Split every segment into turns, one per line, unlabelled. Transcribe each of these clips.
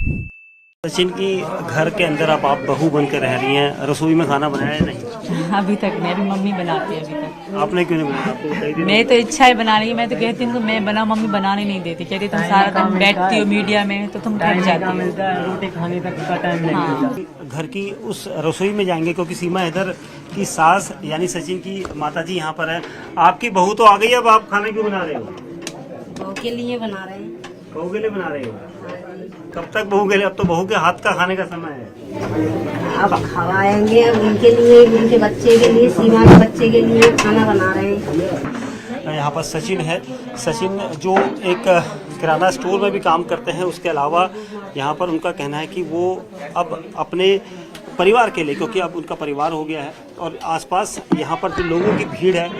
सचिन की घर के अंदर अब आप बहू बनकर रह रही हैं, रसोई में खाना बनाया है नहीं?
अभी तक मैं भी मम्मी बनाती है अभी तक।
आपने क्यों नहीं बनाया? आपको कई दिन
मैं तो इच्छा है बनाने की, मैं तो कहती हूँ मैं बनाऊँ, मम्मी बनाने नहीं देती, कहती तुम सारा दिन बैठती हो मीडिया में तो तुम थक जाती हो।
रोटी खाने तक का टाइम नहीं मिलता।
घर की उस रसोई में जाएंगे क्योंकि सीमा हैदर की सास यानी सचिन की माताजी यहाँ पर है। आपकी बहू तो आ गई, अब आप खाने क्यों बना रहे हो?
बहू के लिए बना रहे हैं।
बहू के लिए बना रहे हो? कब तक बहू के लिए? अब तो बहू के हाथ का खाने का समय है।
अब खवाएंगे, अब उनके लिए, उनके बच्चे के लिए, सीमा के बच्चे के लिए खाना बना रहे हैं।
यहाँ पर सचिन है। सचिन जो एक किराना स्टोर में भी काम करते हैं, उसके अलावा यहाँ पर उनका कहना है कि वो अब अपने परिवार के लिए, क्योंकि अब उनका परिवार हो गया है और आसपास यहाँ पर जो लोगों की भीड़ है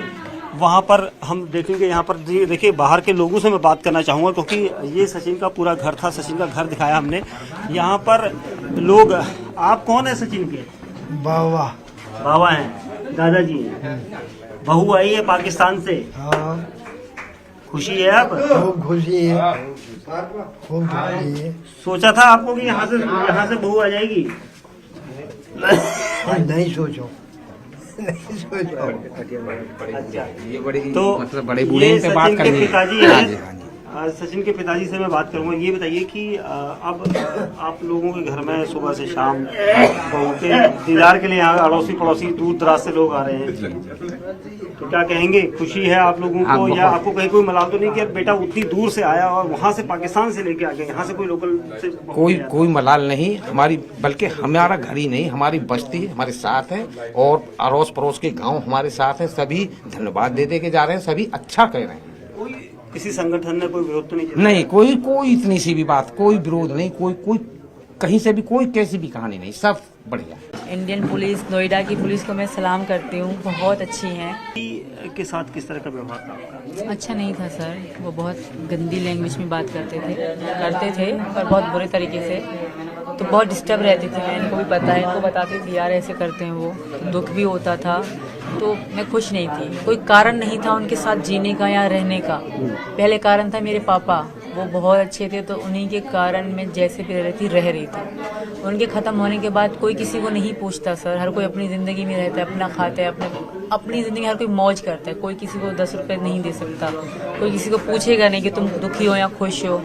वहाँ पर हम देखेंगे। यहाँ पर देखिए बाहर के लोगों से मैं बात करना चाहूँगा क्योंकि ये सचिन का पूरा घर था, सचिन का घर दिखाया हमने। यहाँ पर लोग, आप कौन है सचिन के?
बाबा।
बाबा हैं, दादाजी हैं। बहू आई है पाकिस्तान से।
हाँ,
खुशी है आप?
खूब खुशी है, खूब खुशी है।
सोचा था आपको कि यहाँ से बहू आ जाएगी?
नहीं सोचो, नहीं सोचो।
अच्छा,
ये बड़ी
तो
मतलब बड़े बूढ़े पे बात करनी है।
पिताजी
हाँ
हैं।
जी, हाँ जी।
सचिन के पिताजी से मैं बात करूंगा। ये बताइए कि अब आप लोगों के घर में सुबह से शाम बहू के दीदार के लिए यहाँ अड़ोसी पड़ोसी दूर दराज से लोग आ रहे हैं, तो क्या कहेंगे? खुशी है आप लोगों को या आपको कहीं कोई मलाल तो नहीं कि बेटा उतनी दूर से आया और वहाँ से पाकिस्तान से लेके आ गए, यहाँ से कोई लोकल से?
कोई मलाल नहीं हमारी, बल्कि हमारा घर ही नहीं, हमारी बस्ती हमारे साथ है और अड़ोस पड़ोस के गांव हमारे साथ है। सभी धन्यवाद दे के जा रहे हैं, सभी अच्छा कह रहे हैं।
किसी संगठन ने कोई विरोध तो नहीं?
नहीं, कोई इतनी सी भी बात, कोई विरोध नहीं, कोई कहीं से भी कोई कैसी भी कहानी नहीं, सब बढ़िया।
इंडियन पुलिस, नोएडा की पुलिस को मैं सलाम करती हूँ, बहुत अच्छी हैं।
के साथ किस तरह का व्यवहार था आपका?
अच्छा नहीं था सर, वो बहुत गंदी लैंग्वेज में बात करते थे और बहुत बुरे तरीके से, तो बहुत डिस्टर्ब रहती थी मैं। इनको भी पता है, इनको बताती थी यार ऐसे करते हैं वो, दुख भी होता था, तो मैं खुश नहीं थी। कोई कारण नहीं था उनके साथ जीने का या रहने का। पहले कारण था मेरे पापा, वो बहुत अच्छे थे, तो उन्हीं के कारण मैं जैसे भी रह रही थी। उनके ख़त्म होने के बाद कोई किसी को नहीं पूछता सर, हर कोई अपनी ज़िंदगी में रहता है, अपना खाता है, अपनी ज़िंदगी हर कोई मौज करता है। कोई किसी को 10 रुपये नहीं दे सकता, कोई किसी को पूछेगा नहीं कि तुम दुखी हो या खुश हो।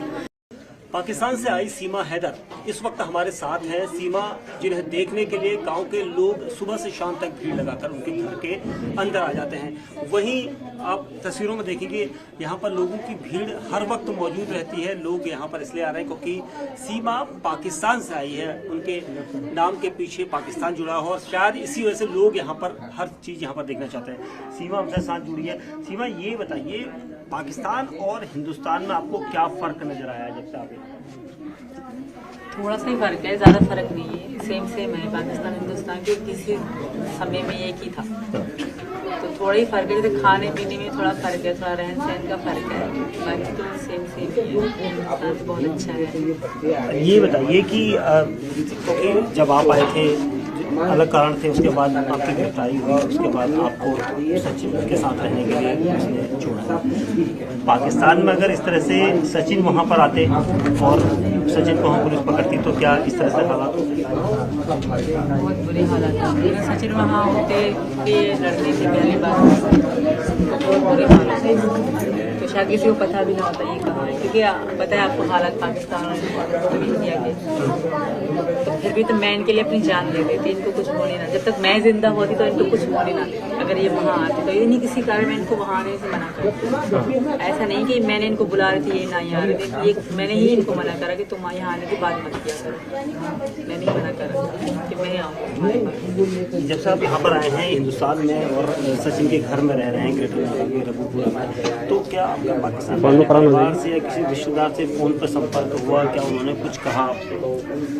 पाकिस्तान से आई सीमा हैदर इस वक्त हमारे साथ है। सीमा जिन्हें देखने के लिए गांव के लोग सुबह से शाम तक भीड़ लगाकर उनके घर के अंदर आ जाते हैं। वहीं आप तस्वीरों में देखेंगे यहाँ पर लोगों की भीड़ हर वक्त मौजूद रहती है। लोग यहाँ पर इसलिए आ रहे हैं क्योंकि सीमा पाकिस्तान से आई है, उनके नाम के पीछे पाकिस्तान जुड़ा हो और शायद इसी वजह से लोग यहाँ पर हर चीज़ यहाँ पर देखना चाहते हैं। सीमा हमसे साथ जुड़ी है। सीमा ये बताइए, पाकिस्तान और हिंदुस्तान में आपको क्या फ़र्क नज़र आया जब से आप?
थोड़ा सा ही फर्क है, ज़्यादा फर्क नहीं है, सेम है। पाकिस्तान हिंदुस्तान के किसी समय में एक ही था, तो थोड़ा ही फर्क है। जैसे खाने पीने में थोड़ा फर्क है, थोड़ा रहन सहन का फर्क है, बाकी तो सेम ही है। हिंदुस्तान बहुत अच्छा है।
ये बताइए कि जब आप आए थे अलग कारण थे, उसके बाद आपकी गिरफ्तारी हुई, उसके बाद आपको सचिन के साथ रहने के लिए उसने छोड़ा। पाकिस्तान में अगर इस तरह से सचिन वहाँ पर आते और सचिन को वहाँ पुलिस पकड़ती तो क्या इस तरह से हालात होते?
बहुत बुरे हालात होते। सचिन वहाँ होते कि लड़ने से पहले बात बहुत बुरे हालात है, तो शायद किसी को पता भी ना होता ये कहाँ है, क्योंकि पता है आपको हालात पाकिस्तान और इंडिया के। तो फिर भी तो मैं इनके लिए अपनी जान दे देती, इनको कुछ होने ना। जब तक मैं जिंदा होती तो इनको कुछ होने ना। अगर ये वहाँ आते तो ये नहीं किसी कारण मैं इनको वहाँ आने से मना करती। ऐसा नहीं कि मैंने इनको बुला रही थी ये ना यहाँ आ रहे थे, मैंने ही इनको मना करा कि तुम यहाँ आने की बात मत किया करो। मैंने ही मना करा कि मैं आऊँ।
जब से आप यहाँ पर आए हैं हिंदुस्तान में और सचिन के घर में रह रहे हैं ग्रेटर रघुपुरा में, तो क्या आपका पाकिस्तान परिवार से या किसी रिश्तेदार से फ़ोन पर संपर्क हुआ? क्या उन्होंने कुछ कहा आपसे?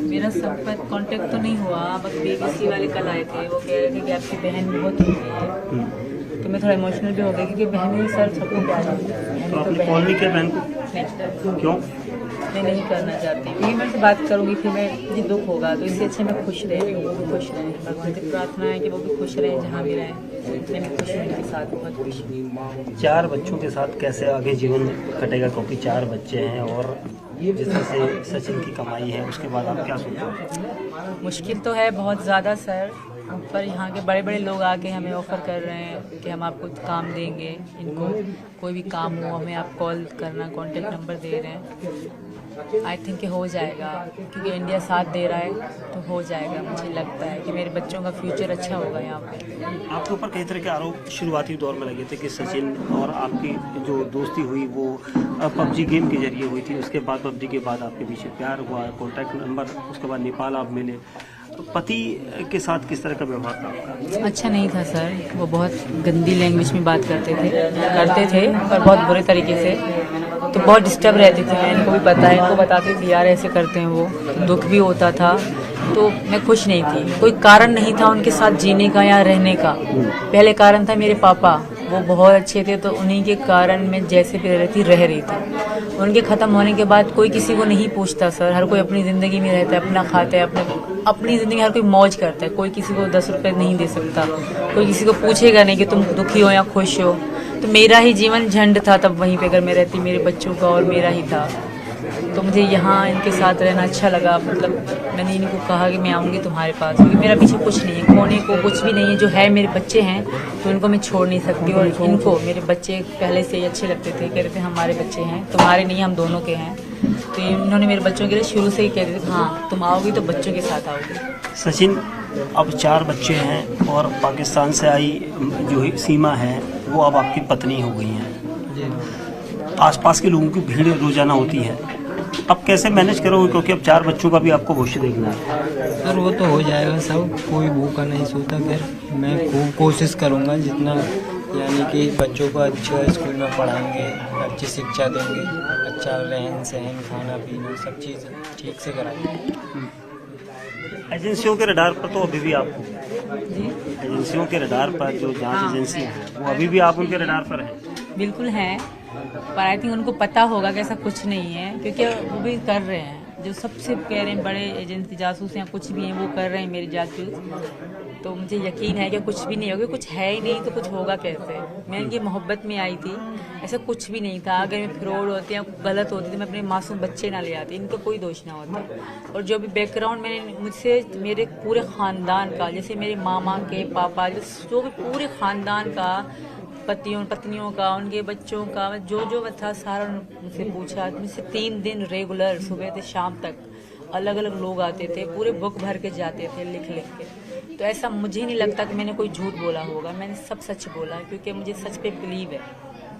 मेरा संपर्क कांटेक्ट तो नहीं हुआ, बस BBC वाले कल आए थे, वो कह रहे थे कि आपकी बहन बहुत हो गई है, तो मैं थोड़ा इमोशनल भी हो गई क्योंकि बहनें सर सबको प्यार होती है।
तो आपने कॉल नहीं किया बहन को?
नहीं,
क्यों?
मैं नहीं करना चाहती, क्योंकि मैं उनसे बात करूँगी फिर मैं मुझे दुख होगा, तो इससे अच्छे मैं खुश रह रही हूँ, वो भी खुश रहें। भगवान से प्रार्थना है कि वो भी खुश रहें जहाँ भी रहें। मैं भी खुश हूँ उनके साथ, बहुत खुश हूँ।
4 बच्चों के साथ कैसे आगे जीवन कटेगा? क्योंकि 4 बच्चे हैं और जिस तरह से सचिन की कमाई है, उसके बाद आप क्या सोचते हो?
मुश्किल तो है बहुत ज़्यादा सर, पर यहाँ के बड़े बड़े लोग आके हमें ऑफ़र कर रहे हैं कि हम आपको काम देंगे, इनको कोई भी काम हो हमें आप कॉल करना, कॉन्टेक्ट नंबर दे रहे हैं। आई थिंक कि हो जाएगा, क्योंकि इंडिया साथ दे रहा है तो हो जाएगा। मुझे लगता है कि मेरे बच्चों का फ्यूचर अच्छा होगा यहाँ पे।
आपके ऊपर कई तरह के आरोप शुरुआती दौर में लगे थे कि सचिन और आपकी जो दोस्ती हुई वो पबजी गेम के जरिए हुई थी, उसके बाद पबजी के बाद आपके पीछे प्यार हुआ, कॉन्टैक्ट नंबर, उसके बाद नेपाल आप मिले। पति के साथ किस तरह का व्यवहार था आपका?
अच्छा नहीं था सर, वो बहुत गंदी लैंग्वेज में बात करते थे पर बहुत बुरे तरीके से, तो बहुत डिस्टर्ब रहती थी मैं। इनको भी पता है, इनको बताती थी यार ऐसे करते हैं वो, तो दुख भी होता था, तो मैं खुश नहीं थी। कोई कारण नहीं था उनके साथ जीने का या रहने का। पहले कारण था मेरे पापा, वो बहुत अच्छे थे, तो उन्हीं के कारण मैं जैसे भी रह रही थी। उनके ख़त्म होने के बाद कोई किसी को नहीं पूछता सर, हर कोई अपनी ज़िंदगी में रहता है, अपना खाता है, अपनी ज़िंदगी हर कोई मौज करता है। कोई किसी को 10 रुपये नहीं दे सकता, कोई किसी को पूछेगा नहीं कि तुम दुखी हो या खुश हो। तो मेरा ही जीवन झंड था तब वहीं पे, अगर मैं रहती मेरे बच्चों का और मेरा ही था। तो मुझे यहाँ इनके साथ रहना अच्छा लगा। मतलब मैंने इनको कहा कि मैं आऊँगी तुम्हारे पास, क्योंकि मेरा पीछे कुछ नहीं है, खोने को कुछ भी नहीं है। जो है मेरे बच्चे हैं, तो इनको मैं छोड़ नहीं सकती। और इनको मेरे बच्चे पहले से ही अच्छे लगते थे, कह रहे थे हमारे बच्चे हैं, तुम्हारे नहीं, हम दोनों के हैं। तो इन्होंने मेरे बच्चों के लिए शुरू से ही कह रहे थे हाँ तुम आओगी तो बच्चों के साथ आओगी।
सचिन, अब 4 बच्चे हैं और पाकिस्तान से आई जो सीमा है वो अब आपकी पत्नी हो गई हैं। आसपास के लोगों की भीड़ रोजाना होती है, अब कैसे मैनेज करोगे, क्योंकि अब 4 बच्चों का भी आपको भविष्य देखना है?
सर वो तो हो जाएगा सब, कोई भूखा नहीं सोता। फिर मैं खूब कोशिश करूँगा जितना, यानी कि बच्चों को अच्छा स्कूल में पढ़ाएंगे, अच्छी शिक्षा देंगे, अच्छा रहन सहन, खाना पीना सब चीज़ ठीक से कराएंगे।
एजेंसियों के रडार पर तो अभी भी आप, एजेंसियों के रडार पर जो जांच एजेंसी है वो अभी भी आप उनके रडार पर हैं?
बिल्कुल हैं, पर आई थिंक उनको पता होगा कि ऐसा कुछ नहीं है, क्योंकि वो भी कर रहे हैं। जो सबसे कह रहे हैं बड़े एजेंसी जासूस या कुछ भी हैं, वो कर रहे हैं मेरी जासूस। तो मुझे यकीन है कि कुछ भी नहीं होगा, कुछ है ही नहीं तो कुछ होगा कैसे। मैं इनकी मोहब्बत में आई थी, ऐसा कुछ भी नहीं था। अगर मैं फ्रॉड होती या गलत होती तो मैं अपने मासूम बच्चे ना ले आती, इनका कोई दोष ना होता। और जो भी बैकग्राउंड मैंने मुझसे मेरे पूरे ख़ानदान का, जैसे मेरे मामा के पापा, जो भी पूरे ख़ानदान का, पत्नियों का, उनके बच्चों का, जो था सारा मुझसे पूछा। मुझसे 3 दिन रेगुलर सुबह से शाम तक अलग अलग लोग आते थे, पूरे बुक भर के जाते थे लिख के। तो ऐसा मुझे नहीं लगता कि मैंने कोई झूठ बोला होगा, मैंने सब सच बोला है, क्योंकि मुझे सच पे बिलीव है,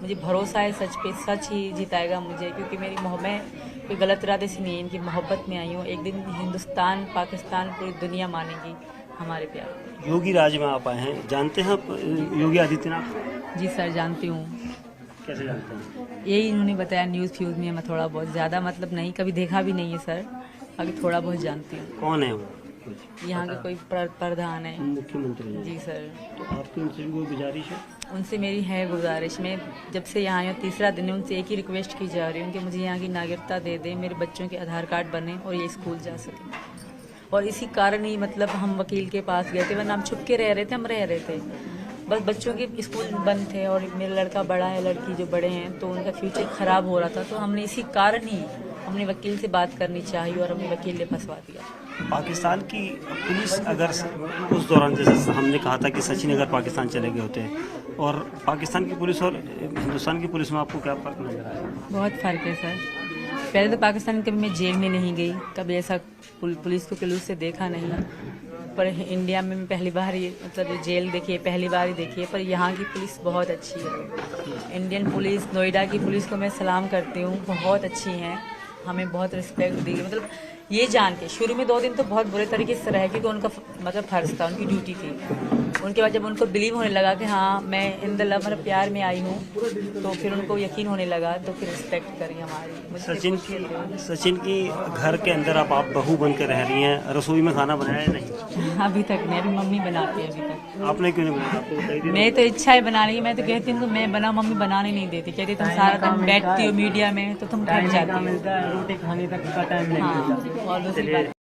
मुझे भरोसा है सच पे। सच ही जिताएगा मुझे, क्योंकि मेरी मैं कोई गलत इरादे से नहीं, इनकी मोहब्बत में आई हूँ। एक दिन हिंदुस्तान, पाकिस्तान, पूरी दुनिया मानेगी हमारे प्यार।
योगी राज में आप आए हैं, जानते हैं आप योगी आदित्यनाथ?
जी सर जानती हूँ।
कैसे जानते हैं?
यही इन्होंने बताया न्यूज़ फ्यूज़ में, मैं थोड़ा बहुत, ज़्यादा मतलब नहीं, कभी देखा भी नहीं है सर, बाकी थोड़ा बहुत जानती हूँ।
कौन है वो?
यहाँ के कोई प्रधान है।
मुख्यमंत्री हैं।
जी सर।
तो आपकी उनसे कोई गुजारिश है?
उनसे मेरी है गुजारिश, मैं जब से यहाँ आई हूँ 3रा दिन है, उनसे एक ही रिक्वेस्ट की जा रही हूँ कि मुझे यहाँ की नागरिकता दे दें, मेरे बच्चों के आधार कार्ड बने और ये स्कूल जा सकें। और इसी कारण ही मतलब हम वकील के पास गए थे, वरना हम छुप के रह रहे थे, हम रह रहे थे। बस बच्चों के स्कूल बंद थे और मेरा लड़का बड़ा है, लड़की जो बड़े हैं, तो उनका फ्यूचर ख़राब हो रहा था। तो हमने इसी कारण ही हमने वकील से बात करनी चाहिए और हमने वकील ने फंसवा दिया।
पाकिस्तान की पुलिस अगर उस दौरान, जैसे हमने कहा था कि सचिन अगर पाकिस्तान चले गए होते, और पाकिस्तान की पुलिस और हिंदुस्तान की पुलिस में आपको क्या फ़र्क नजर आया?
बहुत फ़र्क है सर। पहले तो पाकिस्तान कभी मैं जेल में नहीं गई, कभी ऐसा पुलिस को जुलूस से देखा नहीं, पर इंडिया में मैं पहली बार ही मतलब जेल देखी है, पहली बार ही देखी है। पर यहाँ की पुलिस बहुत अच्छी है। इंडियन पुलिस, नोएडा की पुलिस को मैं सलाम करती हूँ, बहुत अच्छी हैं, हमें बहुत रिस्पेक्ट दी। मतलब ये जान के शुरू में 2 दिन तो बहुत बुरे तरीके से रहे, क्योंकि उनका मतलब फर्ज था, उनकी ड्यूटी थी। उनके बाद जब उनको बिलीव होने लगा कि हाँ मैं इन द लव मतलब प्यार में आई हूँ, तो फिर उनको यकीन होने लगा, तो फिर रिस्पेक्ट करी हमारी।
सचिन की घर के अंदर आप बहू बन के रह रही हैं, रसोई में खाना बनाया नहीं?
अभी तक नहीं, अभी मम्मी बनाती है। अभी तक
आपने क्यों नहीं बनाया?
मैं तो इच्छा है बनाने की, मैं तो कहती हूँ मैं बना, मम्मी बनाने नहीं देती, कहती तुम सारा दिन बैठती हो मीडिया में तो तुम थक जाती हो,
रोटी खाने तक का टाइम नहीं
हाँ। और दूसरी बात